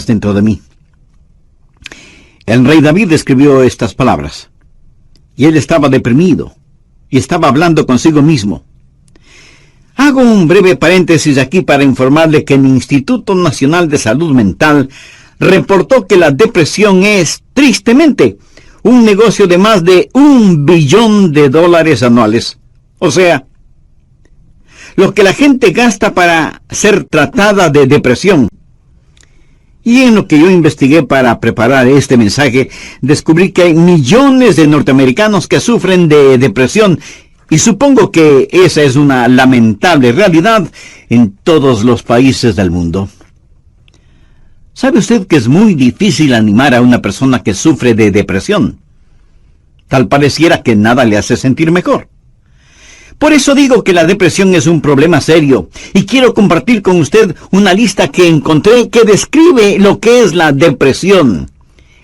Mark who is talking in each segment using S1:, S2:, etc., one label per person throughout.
S1: dentro de mí. El rey David escribió estas palabras, y él estaba deprimido, y estaba hablando consigo mismo. Hago un breve paréntesis aquí para informarle que el Instituto Nacional de Salud Mental reportó que la depresión es, tristemente, un negocio de más de $1 billón anuales. O sea, lo que la gente gasta para ser tratada de depresión. Y en lo que yo investigué para preparar este mensaje, descubrí que hay millones de norteamericanos que sufren de depresión, y supongo que esa es una lamentable realidad en todos los países del mundo. ¿Sabe usted que es muy difícil animar a una persona que sufre de depresión? Tal pareciera que nada le hace sentir mejor. Por eso digo que la depresión es un problema serio, y quiero compartir con usted una lista que encontré que describe lo que es la depresión.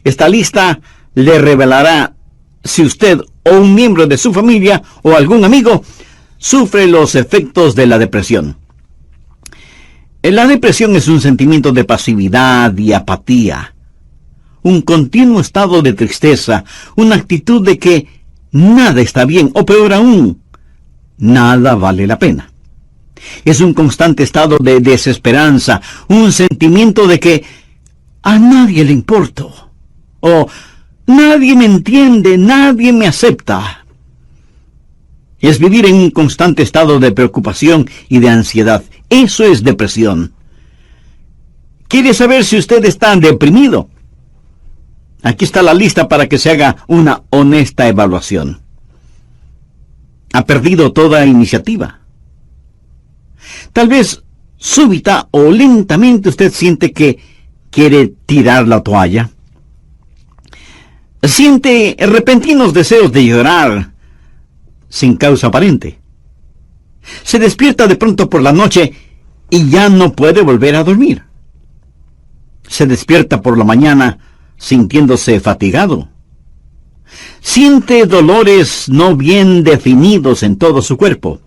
S1: Esta lista le revelará si usted o un miembro de su familia o algún amigo sufre los efectos de la depresión. La depresión es un sentimiento de pasividad y apatía, un continuo estado de tristeza, una actitud de que nada está bien, o peor aún, nada vale la pena. Es un constante estado de desesperanza, un sentimiento de que a nadie le importo, o nadie me entiende, nadie me acepta. Es vivir en un constante estado de preocupación y de ansiedad. Eso es depresión. ¿Quiere saber si usted está deprimido? Aquí está la lista para que se haga una honesta evaluación. ¿Ha perdido toda iniciativa? Tal vez súbita o lentamente usted siente que quiere tirar la toalla. Siente repentinos deseos de llorar sin causa aparente. Se despierta de pronto por la noche y ya no puede volver a dormir. Se despierta por la mañana sintiéndose fatigado. Siente dolores no bien definidos en todo su cuerpo.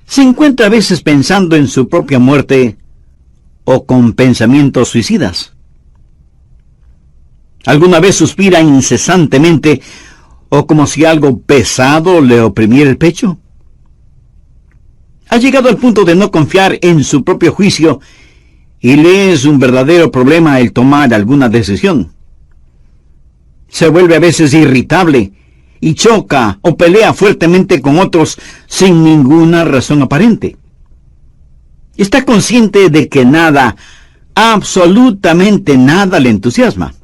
S1: Se encuentra a veces pensando en su propia muerte o con pensamientos suicidas. ¿Alguna vez suspira incesantemente o como si algo pesado le oprimiera el pecho? ¿Ha llegado al punto de no confiar en su propio juicio y le es un verdadero problema el tomar alguna decisión? Se vuelve a veces irritable y choca o pelea fuertemente con otros sin ninguna razón aparente. Está consciente de que nada, absolutamente nada le entusiasma.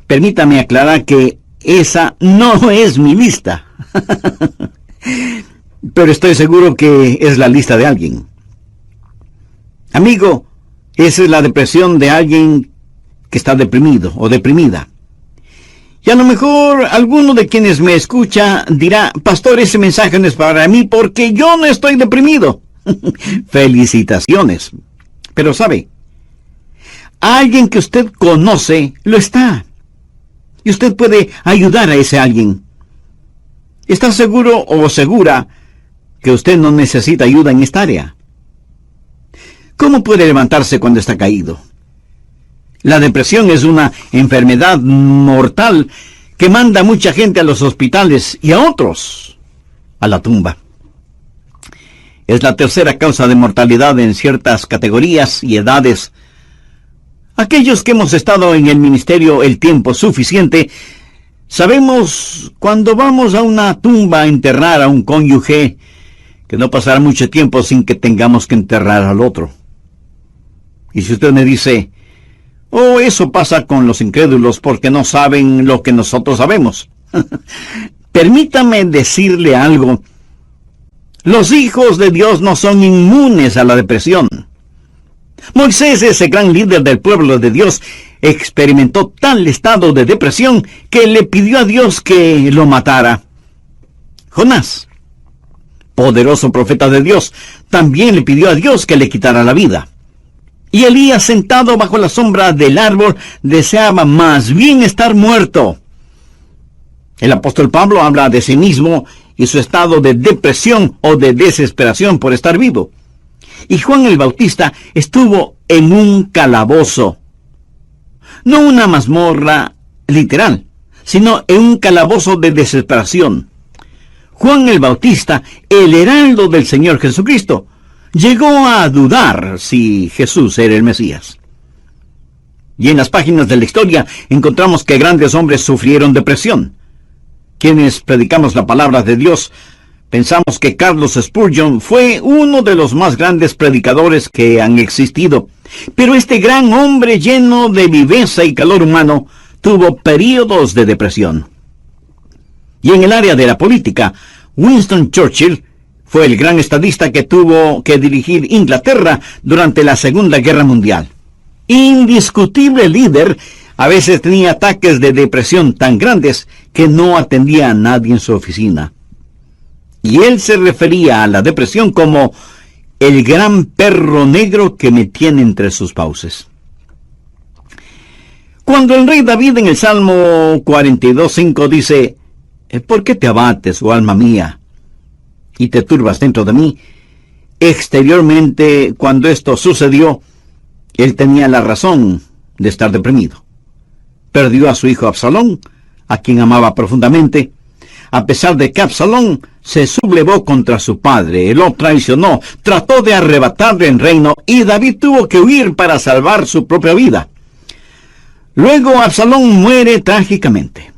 S1: Permítame aclarar que esa no es mi lista. Pero estoy seguro que es la lista de alguien. Amigo, esa es la depresión de alguien que está deprimido o deprimida. Y a lo mejor alguno de quienes me escucha dirá: pastor, ese mensaje no es para mí porque yo no estoy deprimido. Felicitaciones. Pero sabe, alguien que usted conoce lo está. Y usted puede ayudar a ese alguien. ¿Está seguro o segura que usted no necesita ayuda en esta área? ¿Cómo puede levantarse cuando está caído? La depresión es una enfermedad mortal que manda a mucha gente a los hospitales y a otros a la tumba. Es la tercera causa de mortalidad en ciertas categorías y edades. Aquellos que hemos estado en el ministerio el tiempo suficiente, sabemos cuando vamos a una tumba a enterrar a un cónyuge, que no pasará mucho tiempo sin que tengamos que enterrar al otro. Y si usted me dice: oh, eso pasa con los incrédulos porque no saben lo que nosotros sabemos. Permítame decirle algo. Los hijos de Dios no son inmunes a la depresión. Moisés, ese gran líder del pueblo de Dios, experimentó tal estado de depresión que le pidió a Dios que lo matara. Jonás, poderoso profeta de Dios, también le pidió a Dios que le quitara la vida. Y Elías, sentado bajo la sombra del árbol, deseaba más bien estar muerto. El apóstol Pablo habla de sí mismo y su estado de depresión o de desesperación por estar vivo. Y Juan el Bautista estuvo en un calabozo. No una mazmorra literal, sino en un calabozo de desesperación. Juan el Bautista, el heraldo del Señor Jesucristo, llegó a dudar si Jesús era el Mesías. Y en las páginas de la historia encontramos que grandes hombres sufrieron depresión. Quienes predicamos la palabra de Dios, pensamos que Carlos Spurgeon fue uno de los más grandes predicadores que han existido. Pero este gran hombre lleno de viveza y calor humano tuvo períodos de depresión. Y en el área de la política, Winston Churchill fue el gran estadista que tuvo que dirigir Inglaterra durante la Segunda Guerra Mundial. Indiscutible líder, a veces tenía ataques de depresión tan grandes que no atendía a nadie en su oficina. Y él se refería a la depresión como el gran perro negro que me tiene entre sus fauces. Cuando el rey David en el Salmo 42:5 dice: ¿por qué te abates, oh alma mía, y te turbas dentro de mí? Exteriormente, cuando esto sucedió, él tenía la razón de estar deprimido. Perdió a su hijo Absalón, a quien amaba profundamente, a pesar de que Absalón se sublevó contra su padre, lo traicionó, trató de arrebatarle el reino, y David tuvo que huir para salvar su propia vida. Luego Absalón muere trágicamente.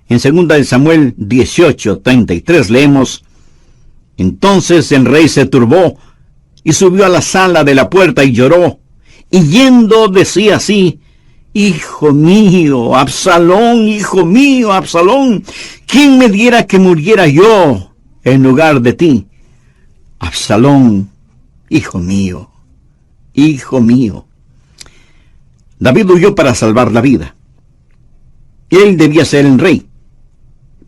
S1: En 2 Samuel 18:33 leemos: entonces el rey se turbó y subió a la sala de la puerta y lloró, y yendo decía así: hijo mío, Absalón, ¿quién me diera que muriera yo en lugar de ti? Absalón, hijo mío, hijo mío. David huyó para salvar la vida. Él debía ser el rey.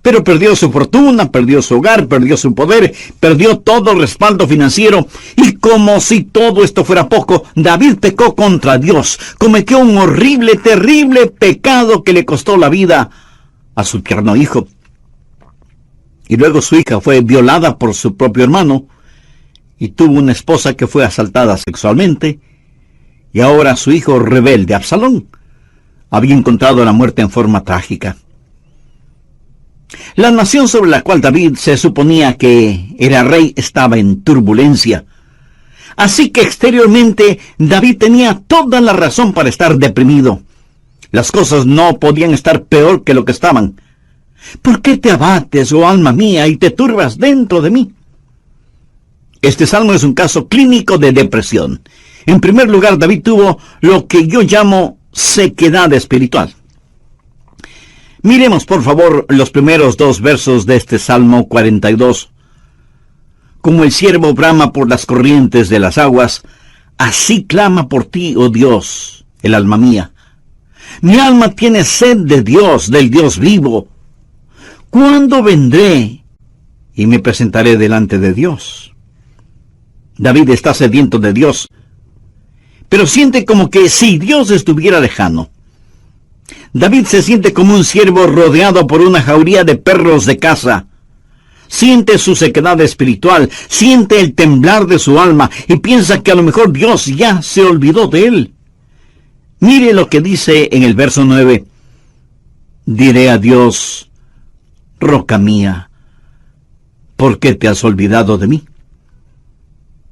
S1: Pero perdió su fortuna, perdió su hogar, perdió su poder, perdió todo el respaldo financiero. Y como si todo esto fuera poco, David pecó contra Dios. Cometió un horrible, terrible pecado que le costó la vida a su tierno hijo. Y luego su hija fue violada por su propio hermano, y tuvo una esposa que fue asaltada sexualmente. Y ahora su hijo rebelde, Absalón, había encontrado la muerte en forma trágica. La nación sobre la cual David se suponía que era rey estaba en turbulencia. Así que exteriormente David tenía toda la razón para estar deprimido. Las cosas no podían estar peor que lo que estaban. ¿Por qué te abates, oh alma mía, y te turbas dentro de mí? Este salmo es un caso clínico de depresión. En primer lugar, David tuvo lo que yo llamo sequedad espiritual. Miremos, por favor, los primeros 2 versos de este Salmo 42. Como el ciervo brama por las corrientes de las aguas, así clama por ti, oh Dios, el alma mía. Mi alma tiene sed de Dios, del Dios vivo. ¿Cuándo vendré y me presentaré delante de Dios? David está sediento de Dios, pero siente como que si Dios estuviera lejano. David se siente como un ciervo rodeado por una jauría de perros de caza. Siente su sequedad espiritual, siente el temblar de su alma y piensa que a lo mejor Dios ya se olvidó de él. Mire lo que dice en el verso 9. Diré a Dios: roca mía, ¿por qué te has olvidado de mí?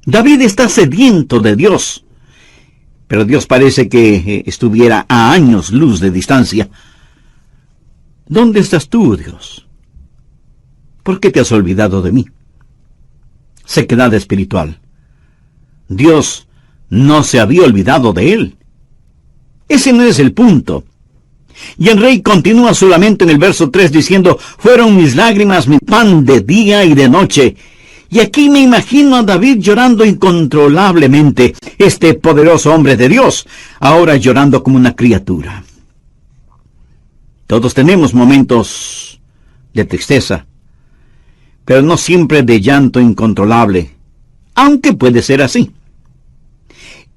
S1: David está sediento de Dios, pero Dios parece que estuviera a años luz de distancia. ¿Dónde estás tú, Dios? ¿Por qué te has olvidado de mí? Sequedad espiritual. Dios no se había olvidado de él. Ese no es el punto. Y el rey continúa su lamento en el verso 3 diciendo: fueron mis lágrimas mi pan de día y de noche. Y aquí me imagino a David llorando incontrolablemente, este poderoso hombre de Dios, ahora llorando como una criatura. Todos tenemos momentos de tristeza, pero no siempre de llanto incontrolable, aunque puede ser así.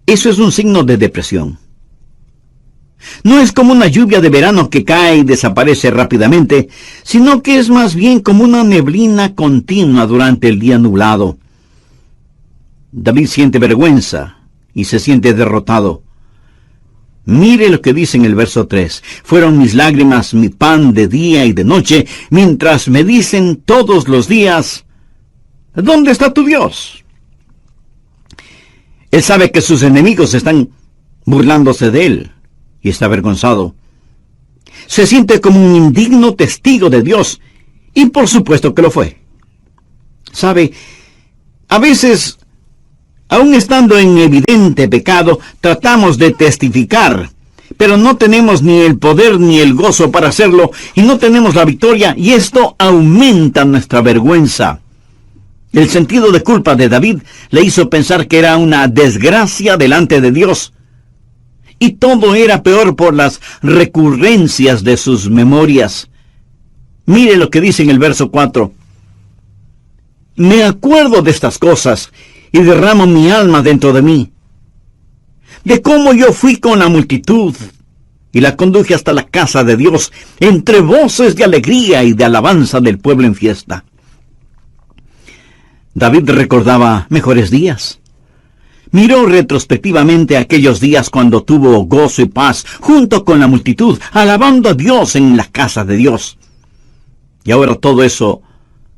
S1: Eso es un signo de depresión. No es como una lluvia de verano que cae y desaparece rápidamente, sino que es más bien como una neblina continua durante el día nublado. David siente vergüenza y se siente derrotado. Mire lo que dice en el verso 3. Fueron mis lágrimas mi pan de día y de noche, mientras me dicen todos los días, ¿dónde está tu Dios? Él sabe que sus enemigos están burlándose de él y está avergonzado. Se siente como un indigno testigo de Dios, y por supuesto que lo fue. ¿Sabe? A veces, aun estando en evidente pecado, tratamos de testificar, pero no tenemos ni el poder ni el gozo para hacerlo, y no tenemos la victoria, y esto aumenta nuestra vergüenza. El sentido de culpa de David le hizo pensar que era una desgracia delante de Dios, y todo era peor por las recurrencias de sus memorias. Mire lo que dice en el verso 4. Me acuerdo de estas cosas y derramo mi alma dentro de mí, de cómo yo fui con la multitud y la conduje hasta la casa de Dios, entre voces de alegría y de alabanza del pueblo en fiesta. David recordaba mejores días. Miró retrospectivamente aquellos días cuando tuvo gozo y paz junto con la multitud, alabando a Dios en la casa de Dios. Y ahora todo eso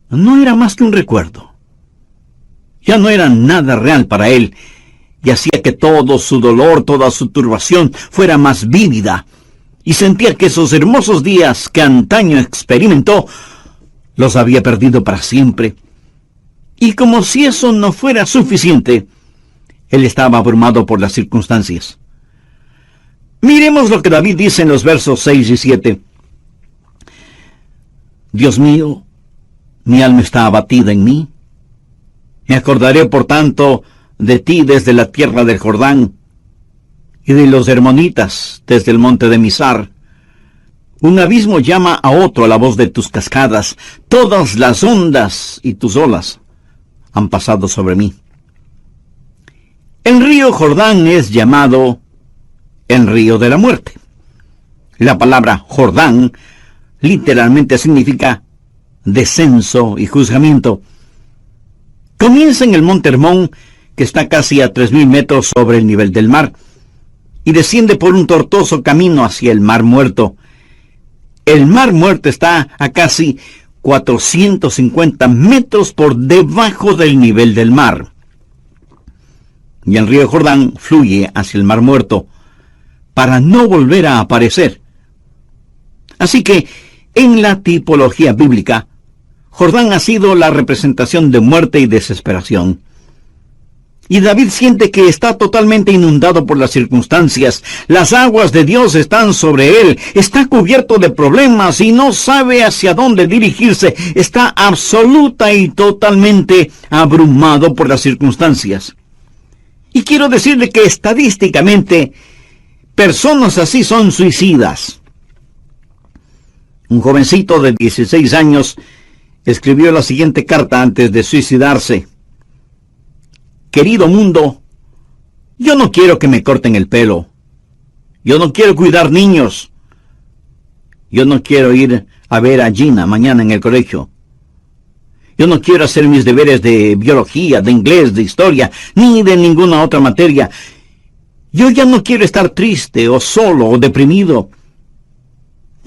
S1: no era más que un recuerdo. Ya no era nada real para él, y hacía que todo su dolor, toda su turbación fuera más vívida, y sentía que esos hermosos días que antaño experimentó, los había perdido para siempre. Y como si eso no fuera suficiente, él estaba abrumado por las circunstancias. Miremos lo que David dice en los versos 6 y 7. Dios mío, mi alma está abatida en mí. Me acordaré, por tanto, de ti desde la tierra del Jordán, y de los hermonitas desde el monte de Mizar. Un abismo llama a otro a la voz de tus cascadas. Todas las ondas y tus olas han pasado sobre mí. El río Jordán es llamado el río de la muerte. La palabra Jordán literalmente significa descenso y juzgamiento. Comienza en el monte Hermón, que está casi a 3,000 metros sobre el nivel del mar, y desciende por un tortuoso camino hacia el Mar Muerto. El Mar Muerto está a casi 450 metros por debajo del nivel del mar. Y el río Jordán fluye hacia el Mar Muerto para no volver a aparecer. Así que, en la tipología bíblica, Jordán ha sido la representación de muerte y desesperación. Y David siente que está totalmente inundado por las circunstancias. Las aguas de Dios están sobre él. Está cubierto de problemas y no sabe hacia dónde dirigirse. Está absoluta y totalmente abrumado por las circunstancias. Y quiero decirle que estadísticamente, personas así son suicidas. Un jovencito de 16 años escribió la siguiente carta antes de suicidarse. Querido mundo, yo no quiero que me corten el pelo. Yo no quiero cuidar niños. Yo no quiero ir a ver a Gina mañana en el colegio. Yo no quiero hacer mis deberes de biología, de inglés, de historia, ni de ninguna otra materia. Yo ya no quiero estar triste o solo o deprimido.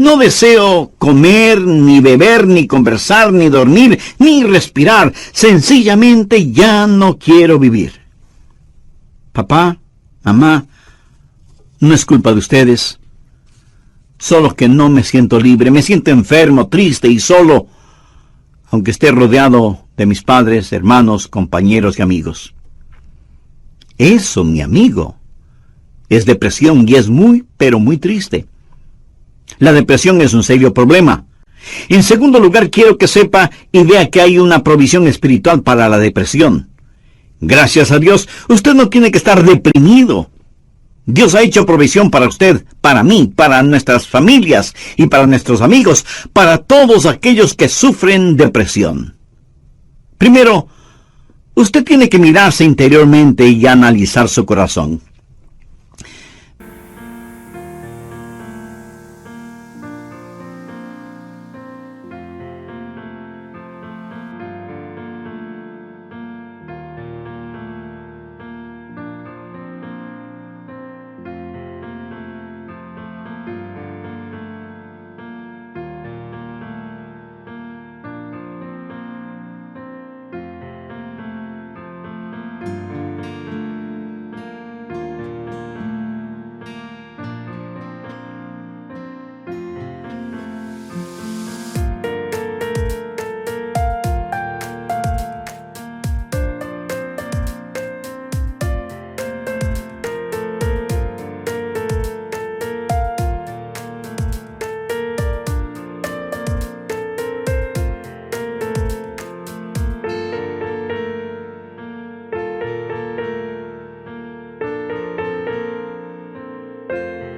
S1: No deseo comer, ni beber, ni conversar, ni dormir, ni respirar. Sencillamente ya no quiero vivir. Papá, mamá, no es culpa de ustedes. Solo que no me siento libre, me siento enfermo, triste y solo, aunque esté rodeado de mis padres, hermanos, compañeros y amigos. Eso, mi amigo, es depresión y es muy, pero muy triste. La depresión es un serio problema. En segundo lugar, quiero que sepa y vea que hay una provisión espiritual para la depresión. Gracias a Dios, usted no tiene que estar deprimido. Dios ha hecho provisión para usted, para mí, para nuestras familias y para nuestros amigos, para todos aquellos que sufren depresión. Primero, usted tiene que mirarse interiormente y analizar su corazón.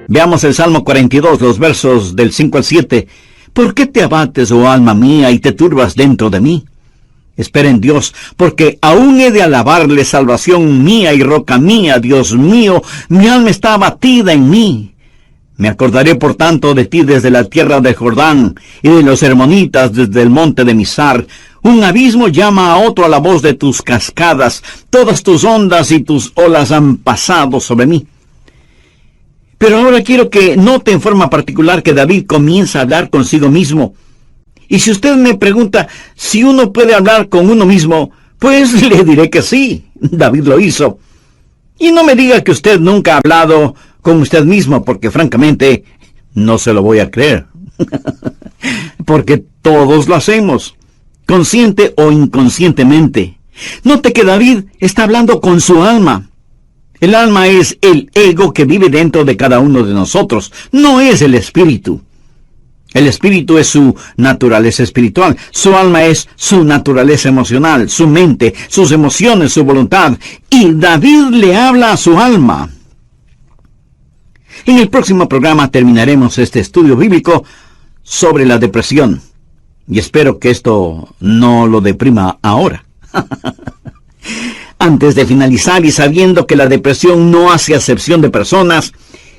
S1: Veamos el Salmo 42, los versos del 5 al 7. ¿Por qué te abates, oh alma mía, y te turbas dentro de mí? Espera en Dios, porque aún he de alabarle, salvación mía y roca mía, Dios mío, mi alma está abatida en mí. Me acordaré por tanto de ti desde la tierra de Jordán, y de los hermonitas desde el monte de Mizar. Un abismo llama a otro a la voz de tus cascadas, todas tus ondas y tus olas han pasado sobre mí. Pero ahora quiero que note en forma particular que David comienza a hablar consigo mismo. Y si usted me pregunta si uno puede hablar con uno mismo, pues le diré que sí, David lo hizo. Y no me diga que usted nunca ha hablado con usted mismo, porque francamente no se lo voy a creer. Porque todos lo hacemos, consciente o inconscientemente. Note que David está hablando con su alma. El alma es el ego que vive dentro de cada uno de nosotros, no es el espíritu. El espíritu es su naturaleza espiritual, su alma es su naturaleza emocional, su mente, sus emociones, su voluntad. Y David le habla a su alma. En el próximo programa terminaremos este estudio bíblico sobre la depresión. Y espero que esto no lo deprima ahora. Antes de finalizar y sabiendo que la depresión no hace acepción de personas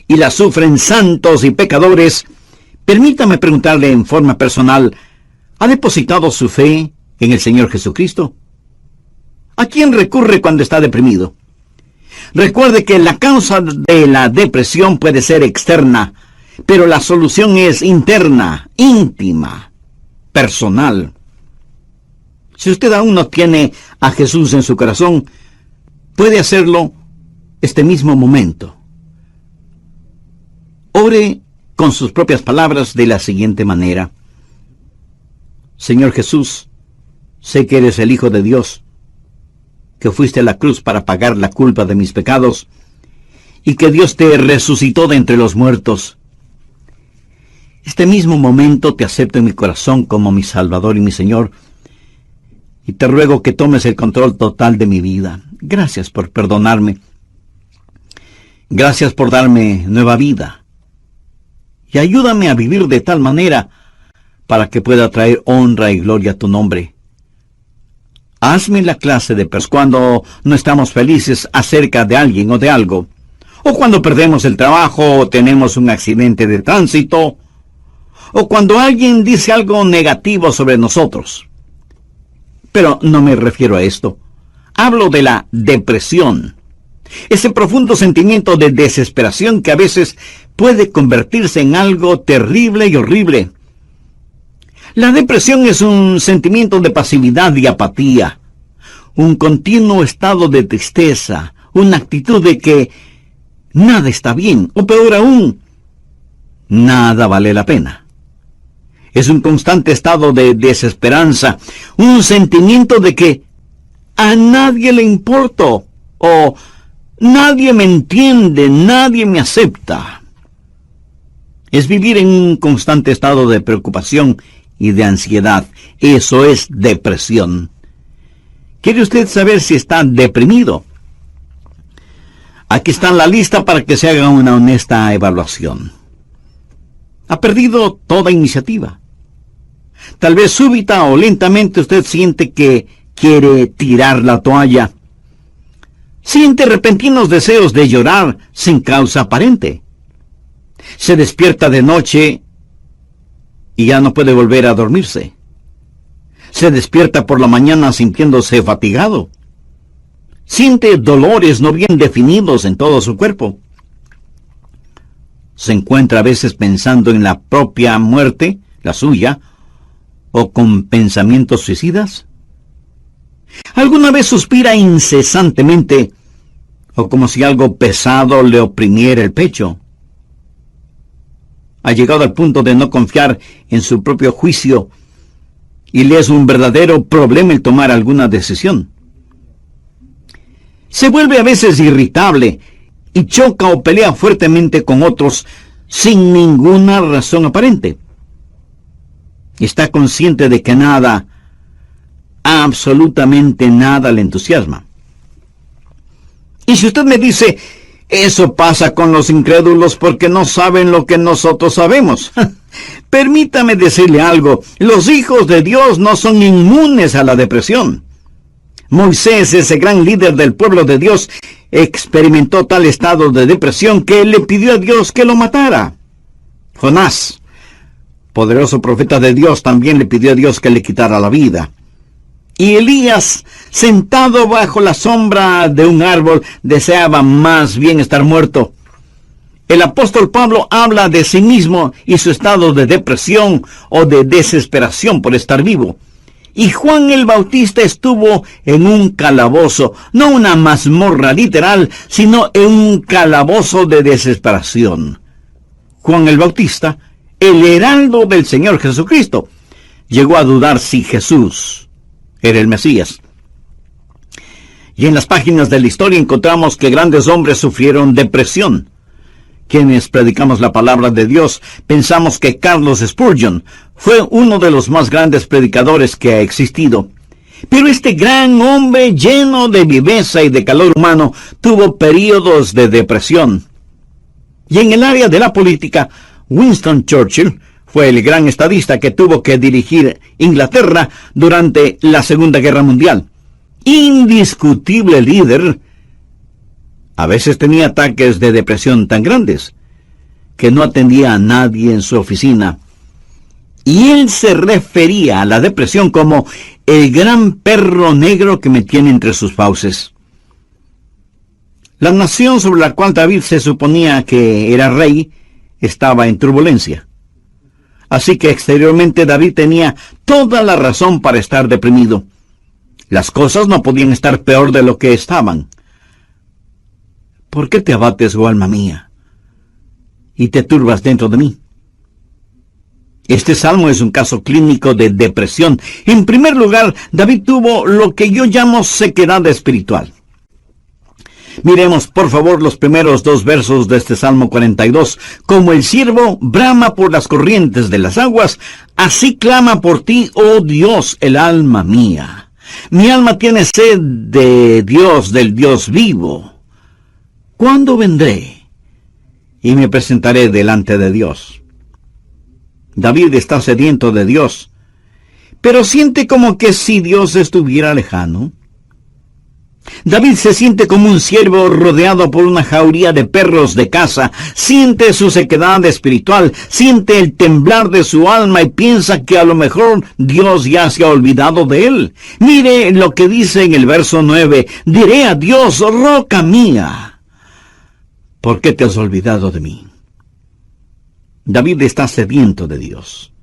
S1: y la sufren santos y pecadores, permítame preguntarle en forma personal, ¿ha depositado su fe en el Señor Jesucristo? ¿A quién recurre cuando está deprimido? Recuerde que la causa de la depresión puede ser externa, pero la solución es interna, íntima, personal. Si usted aún no tiene a Jesús en su corazón, puede hacerlo este mismo momento. Ore con sus propias palabras de la siguiente manera. Señor Jesús, sé que eres el Hijo de Dios, que fuiste a la cruz para pagar la culpa de mis pecados, y que Dios te resucitó de entre los muertos. Este mismo momento te acepto en mi corazón como mi Salvador y mi Señor, y te ruego que tomes el control total de mi vida. Gracias por perdonarme. Gracias por darme nueva vida. Y ayúdame a vivir de tal manera para que pueda traer honra y gloria a tu nombre. Hazme la clase de personas cuando no estamos felices acerca de alguien o de algo, o cuando perdemos el trabajo o tenemos un accidente de tránsito, o cuando alguien dice algo negativo sobre nosotros. Pero no me refiero a esto. Hablo de la depresión. Ese profundo sentimiento de desesperación que a veces puede convertirse en algo terrible y horrible. La depresión es un sentimiento de pasividad y apatía, un continuo estado de tristeza, una actitud de que nada está bien, o peor aún, nada vale la pena. Es un constante estado de desesperanza, un sentimiento de que a nadie le importo, o nadie me entiende, nadie me acepta. Es vivir en un constante estado de preocupación y de ansiedad. Eso es depresión. ¿Quiere usted saber si está deprimido? Aquí está la lista para que se haga una honesta evaluación. Ha perdido toda iniciativa. Tal vez súbita o lentamente usted siente que quiere tirar la toalla. Siente repentinos deseos de llorar sin causa aparente. Se despierta de noche y ya no puede volver a dormirse. Se despierta por la mañana sintiéndose fatigado. Siente dolores no bien definidos en todo su cuerpo. Se encuentra a veces pensando en la propia muerte, la suya, o con pensamientos suicidas. ¿Alguna vez suspira incesantemente, o como si algo pesado le oprimiera el pecho? Ha llegado al punto de no confiar en su propio juicio, y le es un verdadero problema el tomar alguna decisión. Se vuelve a veces irritable, y choca o pelea fuertemente con otros sin ninguna razón aparente. Está consciente de que nada, absolutamente nada le entusiasma. Y si usted me dice, Eso pasa con los incrédulos porque no saben lo que nosotros sabemos. Permítame decirle algo, los hijos de Dios no son inmunes a la depresión. Moisés, ese gran líder del pueblo de Dios, experimentó tal estado de depresión que él le pidió a Dios que lo matara. Jonás, poderoso profeta de Dios, también le pidió a Dios que le quitara la vida. Y Elías, sentado bajo la sombra de un árbol, deseaba más bien estar muerto. El apóstol Pablo habla de sí mismo y su estado de depresión o de desesperación por estar vivo. Y Juan el Bautista estuvo en un calabozo, no una mazmorra literal, sino en un calabozo de desesperación. Juan el Bautista, el heraldo del Señor Jesucristo, llegó a dudar si Jesús era el Mesías. Y en las páginas de la historia encontramos que grandes hombres sufrieron depresión. Quienes predicamos la palabra de Dios pensamos que Carlos Spurgeon fue uno de los más grandes predicadores que ha existido. Pero este gran hombre lleno de viveza y de calor humano tuvo períodos de depresión. Y en el área de la política, Winston Churchill fue el gran estadista que tuvo que dirigir Inglaterra durante la Segunda Guerra Mundial. Indiscutible líder. A veces tenía ataques de depresión tan grandes que no atendía a nadie en su oficina. Y él se refería a la depresión como el gran perro negro que me tiene entre sus fauces. La nación sobre la cual David se suponía que era rey estaba en turbulencia. Así que exteriormente David tenía toda la razón para estar deprimido. Las cosas no podían estar peor de lo que estaban. ¿Por qué te abates, oh alma mía, y te turbas dentro de mí? Este salmo es un caso clínico de depresión. En primer lugar, David tuvo lo que yo llamo sequedad espiritual. Miremos, por favor, los primeros 2 versos de este Salmo 42. Como el ciervo brama por las corrientes de las aguas, así clama por ti, oh Dios, el alma mía. Mi alma tiene sed de Dios, del Dios vivo. ¿Cuándo vendré y me presentaré delante de Dios? David está sediento de Dios, pero siente como que si Dios estuviera lejano. David se siente como un ciervo rodeado por una jauría de perros de caza, siente su sequedad espiritual, siente el temblar de su alma y piensa que a lo mejor Dios ya se ha olvidado de él. Mire lo que dice en el verso 9, diré a Dios, roca mía, ¿por qué te has olvidado de mí? David está sediento de Dios,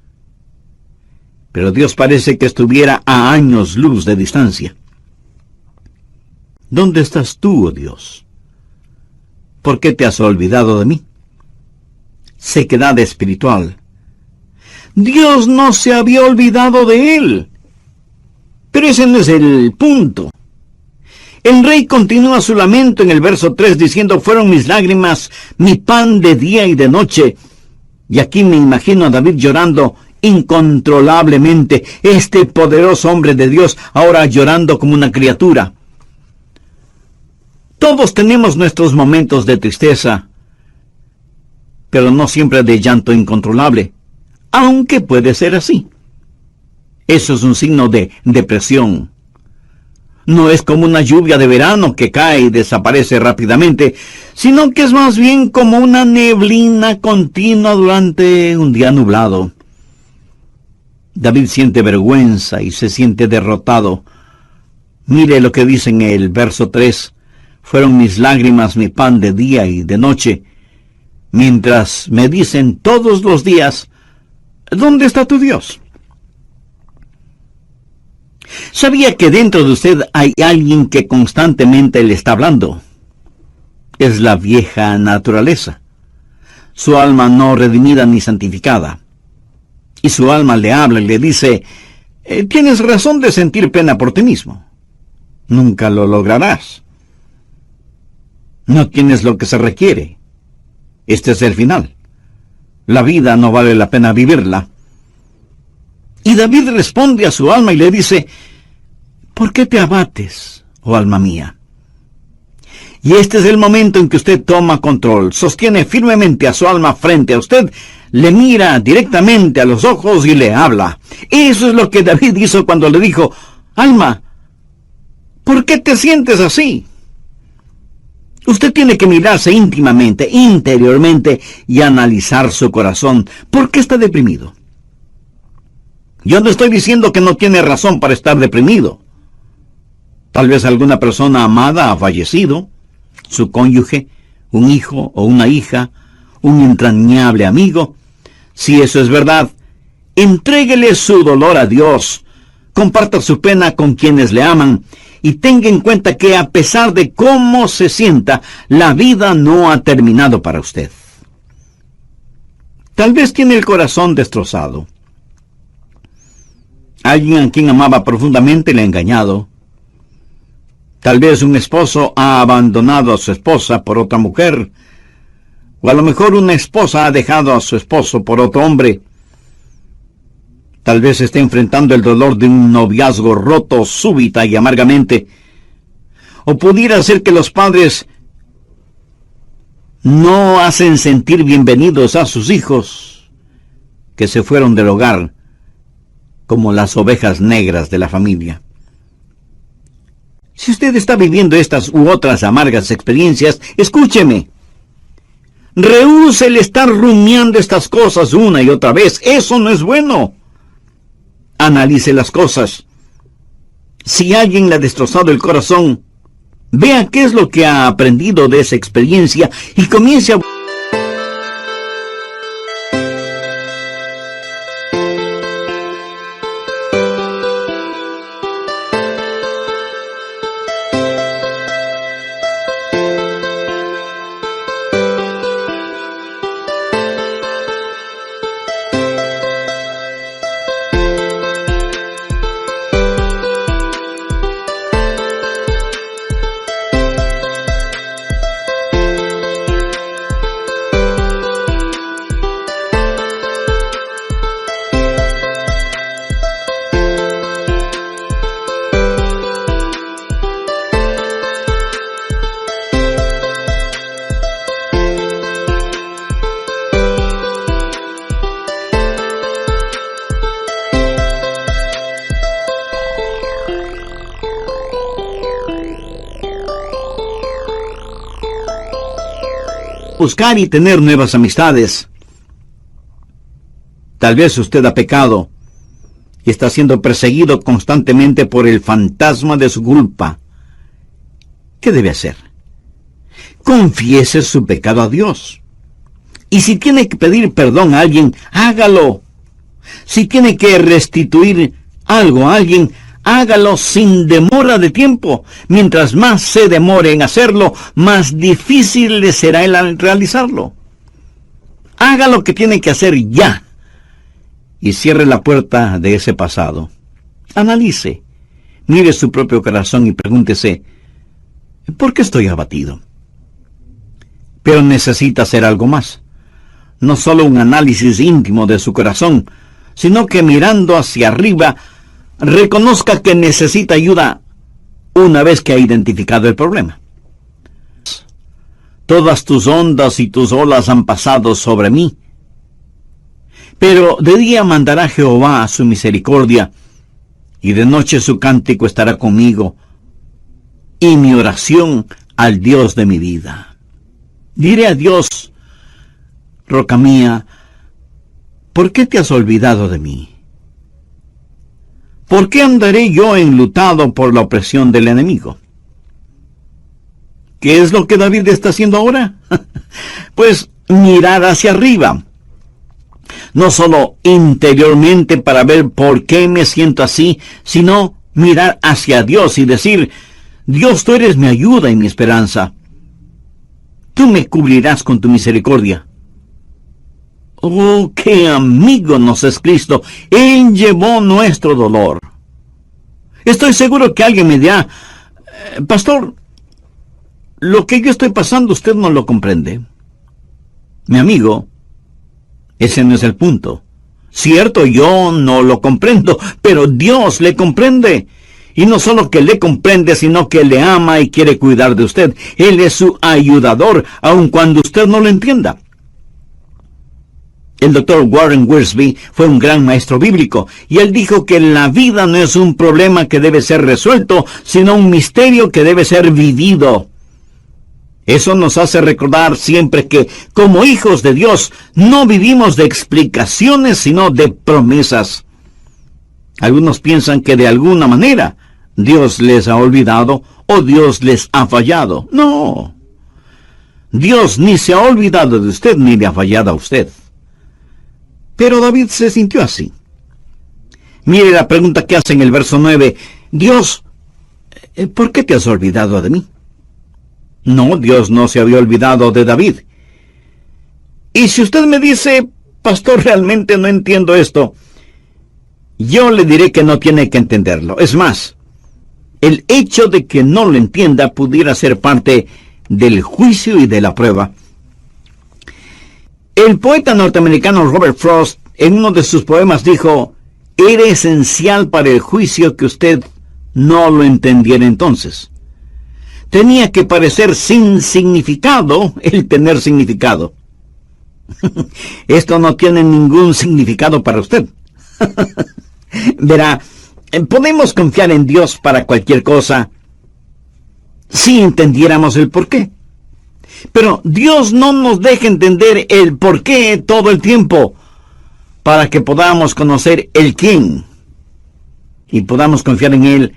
S1: pero Dios parece que estuviera a años luz de distancia. ¿Dónde estás tú, oh Dios? ¿Por qué te has olvidado de mí? Sequedad espiritual. Dios no se había olvidado de él. Pero ese no es el punto. El rey continúa su lamento en el verso 3 diciendo, fueron mis lágrimas, mi pan de día y de noche. Y aquí me imagino a David llorando incontrolablemente, este poderoso hombre de Dios ahora llorando como una criatura. Todos tenemos nuestros momentos de tristeza, pero no siempre de llanto incontrolable, aunque puede ser así. Eso es un signo de depresión. No es como una lluvia de verano que cae y desaparece rápidamente, sino que es más bien como una neblina continua durante un día nublado. David siente vergüenza y se siente derrotado. Mire lo que dice en el verso 3. Fueron mis lágrimas mi pan de día y de noche, mientras me dicen todos los días, ¿dónde está tu Dios? ¿Sabía que dentro de usted hay alguien que constantemente le está hablando? Es la vieja naturaleza, su alma no redimida ni santificada. Y su alma le habla y le dice, tienes razón de sentir pena por ti mismo. Nunca lo lograrás. No tienes lo que se requiere. Este es el final. La vida no vale la pena vivirla. Y David responde a su alma y le dice, ¿por qué te abates, oh alma mía? Y este es el momento en que usted toma control, sostiene firmemente a su alma frente a usted, le mira directamente a los ojos y le habla. Eso es lo que David hizo cuando le dijo: alma, ¿por qué te sientes así? Usted tiene que mirarse íntimamente, interiormente, y analizar su corazón. ¿Por qué está deprimido? Yo no estoy diciendo que no tiene razón para estar deprimido. Tal vez alguna persona amada ha fallecido, su cónyuge, un hijo o una hija, un entrañable amigo. Si eso es verdad, entréguele su dolor a Dios, comparta su pena con quienes le aman, y tenga en cuenta que a pesar de cómo se sienta, la vida no ha terminado para usted. Tal vez tiene el corazón destrozado. Alguien a quien amaba profundamente le ha engañado. Tal vez un esposo ha abandonado a su esposa por otra mujer, o a lo mejor una esposa ha dejado a su esposo por otro hombre. Tal vez esté enfrentando el dolor de un noviazgo roto súbita y amargamente. O pudiera ser que los padres no hacen sentir bienvenidos a sus hijos, que se fueron del hogar como las ovejas negras de la familia. Si usted está viviendo estas u otras amargas experiencias, escúcheme. Rehúse el estar rumiando estas cosas una y otra vez. Eso no es bueno. Analice las cosas. Si alguien le ha destrozado el corazón, vea qué es lo que ha aprendido de esa experiencia y comience a buscar y tener nuevas amistades. Tal vez usted ha pecado y está siendo perseguido constantemente por el fantasma de su culpa. ¿Qué debe hacer? Confiese su pecado a Dios. Y si tiene que pedir perdón a alguien, hágalo. Si tiene que restituir algo a alguien, hágalo sin demora de tiempo. Mientras más se demore en hacerlo, más difícil le será el realizarlo. Haga lo que tiene que hacer ya. Y cierre la puerta de ese pasado. Analice, mire su propio corazón y pregúntese: ¿por qué estoy abatido? Pero necesita hacer algo más. No solo un análisis íntimo de su corazón, sino que mirando hacia arriba, reconozca que necesita ayuda una vez que ha identificado el problema. Todas tus ondas y tus olas han pasado sobre mí, pero de día mandará Jehová su misericordia, y de noche su cántico estará conmigo, y mi oración al Dios de mi vida. Diré a Dios: roca mía, ¿por qué te has olvidado de mí? ¿Por qué andaré yo enlutado por la opresión del enemigo? ¿Qué es lo que David está haciendo ahora? Pues mirar hacia arriba. No solo interiormente para ver por qué me siento así, sino mirar hacia Dios y decir: Dios, tú eres mi ayuda y mi esperanza. Tú me cubrirás con tu misericordia. Oh, qué amigo nos es Cristo. Él llevó nuestro dolor. Estoy seguro que alguien me dirá: pastor, lo que yo estoy pasando usted no lo comprende. Mi amigo, ese no es el punto. Cierto, yo no lo comprendo, pero Dios le comprende. Y no solo que le comprende, sino que le ama y quiere cuidar de usted. Él es su ayudador, aun cuando usted no lo entienda. El doctor Warren Wiersbe fue un gran maestro bíblico, y él dijo que la vida no es un problema que debe ser resuelto, sino un misterio que debe ser vivido. Eso nos hace recordar siempre que, como hijos de Dios, no vivimos de explicaciones, sino de promesas. Algunos piensan que de alguna manera Dios les ha olvidado o Dios les ha fallado. No. Dios ni se ha olvidado de usted ni le ha fallado a usted. Pero David se sintió así. Mire la pregunta que hace en el verso 9. Dios, ¿por qué te has olvidado de mí? No, Dios no se había olvidado de David. Y si usted me dice, pastor, realmente no entiendo esto, yo le diré que no tiene que entenderlo. Es más, el hecho de que no lo entienda pudiera ser parte del juicio y de la prueba. El poeta norteamericano Robert Frost, en uno de sus poemas, dijo: era esencial para el juicio que usted no lo entendiera entonces. Tenía que parecer sin significado el tener significado. Esto no tiene ningún significado para usted. Verá, podemos confiar en Dios para cualquier cosa si entendiéramos el porqué. Pero Dios no nos deja entender el porqué todo el tiempo para que podamos conocer el quién y podamos confiar en Él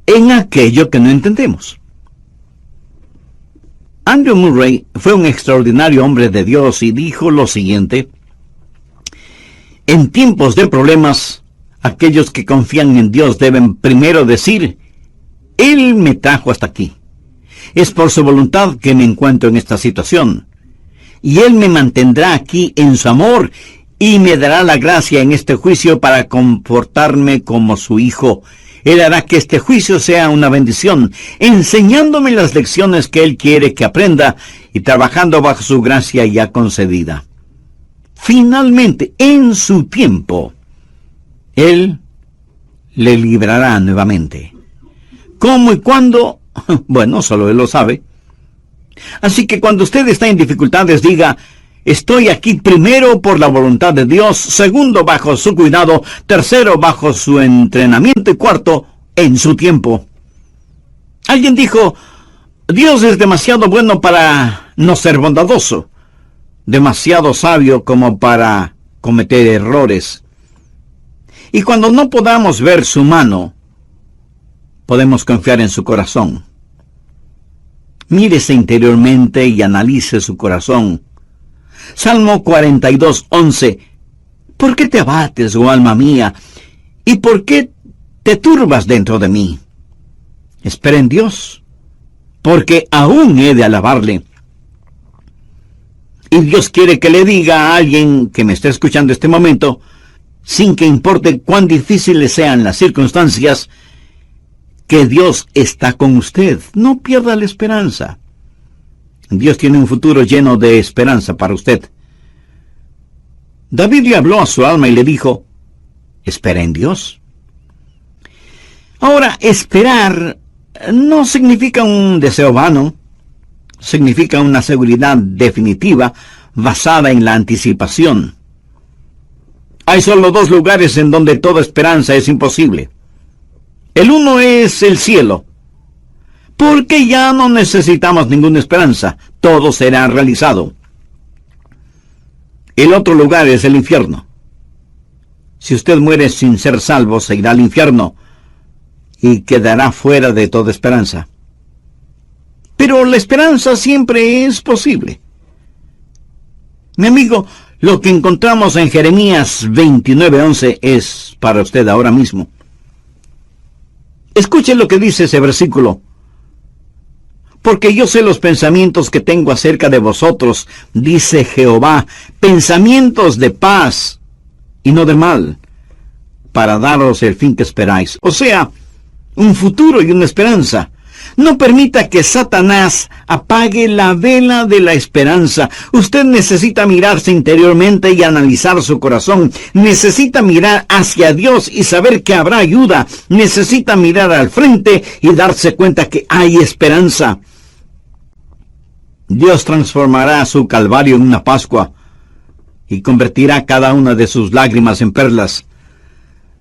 S1: en aquello que no entendemos. Andrew Murray fue un extraordinario hombre de Dios y dijo lo siguiente: en tiempos de problemas, aquellos que confían en Dios deben primero decir: Él me trajo hasta aquí. Es por su voluntad que me encuentro en esta situación. Y Él me mantendrá aquí en su amor y me dará la gracia en este juicio para comportarme como su hijo. Él hará que este juicio sea una bendición, enseñándome las lecciones que Él quiere que aprenda y trabajando bajo su gracia ya concedida. Finalmente, en su tiempo, Él le librará nuevamente. ¿Cómo y cuándo? Bueno, solo Él lo sabe. Así que cuando usted está en dificultades, diga: estoy aquí primero por la voluntad de Dios, segundo bajo su cuidado, tercero bajo su entrenamiento y cuarto en su tiempo. Alguien dijo: Dios es demasiado bueno para no ser bondadoso, demasiado sabio como para cometer errores. Y cuando no podamos ver su mano, podemos confiar en su corazón. Mírese interiormente y analice su corazón. Salmo 42:11. ¿Por qué te abates, oh alma mía? ¿Y por qué te turbas dentro de mí? Espera en Dios, porque aún he de alabarle. Y Dios quiere que le diga a alguien que me esté escuchando este momento, sin que importe cuán difíciles sean las circunstancias, que Dios está con usted. No pierda la esperanza. Dios tiene un futuro lleno de esperanza para usted. David le habló a su alma y le dijo: espera en Dios. Ahora, esperar no significa un deseo vano, significa una seguridad definitiva basada en la anticipación. Hay solo dos lugares en donde toda esperanza es imposible. El uno es el cielo, porque ya no necesitamos ninguna esperanza, todo será realizado. El otro lugar es el infierno. Si usted muere sin ser salvo, se irá al infierno y quedará fuera de toda esperanza. Pero la esperanza siempre es posible. Mi amigo, lo que encontramos en Jeremías 29:11 es para usted ahora mismo. Escuche lo que dice ese versículo. Porque yo sé los pensamientos que tengo acerca de vosotros, dice Jehová, pensamientos de paz y no de mal, para daros el fin que esperáis. O sea, un futuro y una esperanza. No permita que Satanás apague la vela de la esperanza. Usted necesita mirarse interiormente y analizar su corazón. Necesita mirar hacia Dios y saber que habrá ayuda. Necesita mirar al frente y darse cuenta que hay esperanza. Dios transformará su calvario en una Pascua y convertirá cada una de sus lágrimas en perlas.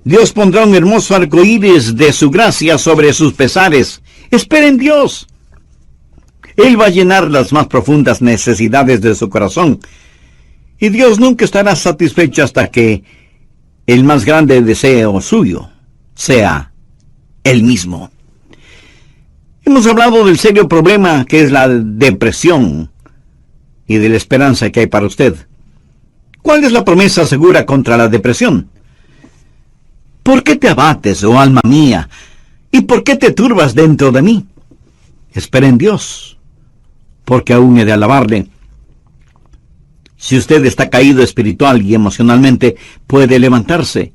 S1: Dios pondrá un hermoso arcoíris de su gracia sobre sus pesares. Espera en Dios. Él va a llenar las más profundas necesidades de su corazón. Y Dios nunca estará satisfecho hasta que el más grande deseo suyo sea Él mismo. Hemos hablado del serio problema que es la depresión y de la esperanza que hay para usted. ¿Cuál es la promesa segura contra la depresión? ¿Por qué te abates, oh alma mía? ¿Y por qué te turbas dentro de mí? Espera en Dios, porque aún he de alabarle. Si usted está caído espiritual y emocionalmente, puede levantarse.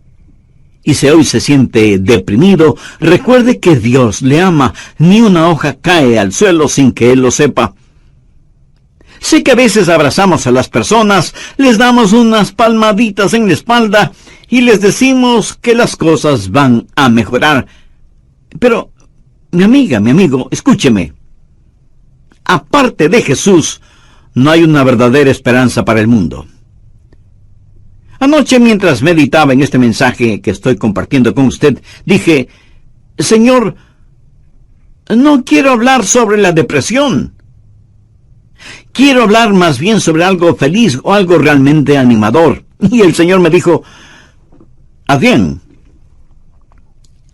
S1: Y si hoy se siente deprimido, recuerde que Dios le ama. Ni una hoja cae al suelo sin que Él lo sepa. Sé que a veces abrazamos a las personas, les damos unas palmaditas en la espalda y les decimos que las cosas van a mejorar. Pero, mi amiga, mi amigo, escúcheme. Aparte de Jesús, no hay una verdadera esperanza para el mundo. Anoche, mientras meditaba en este mensaje que estoy compartiendo con usted, dije, Señor, no quiero hablar sobre la depresión. Quiero hablar más bien sobre algo feliz o algo realmente animador. Y el Señor me dijo, Adrián,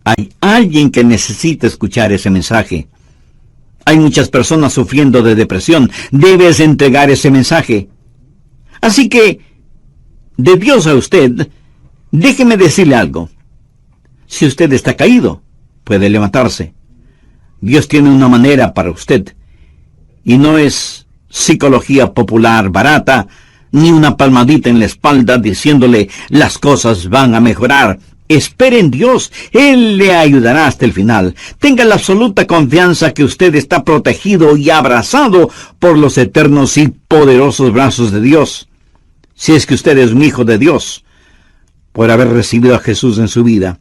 S1: hay alguien que necesita escuchar ese mensaje. Hay muchas personas sufriendo de depresión. Debes entregar ese mensaje. Así que, de Dios a usted, déjeme decirle algo. Si usted está caído, puede levantarse. Dios tiene una manera para usted. Y no es psicología popular barata, ni una palmadita en la espalda diciéndole las cosas van a mejorar. Espere en Dios, Él le ayudará hasta el final. Tenga la absoluta confianza que usted está protegido y abrazado por los eternos y poderosos brazos de Dios. Si es que usted es un hijo de Dios, por haber recibido a Jesús en su vida.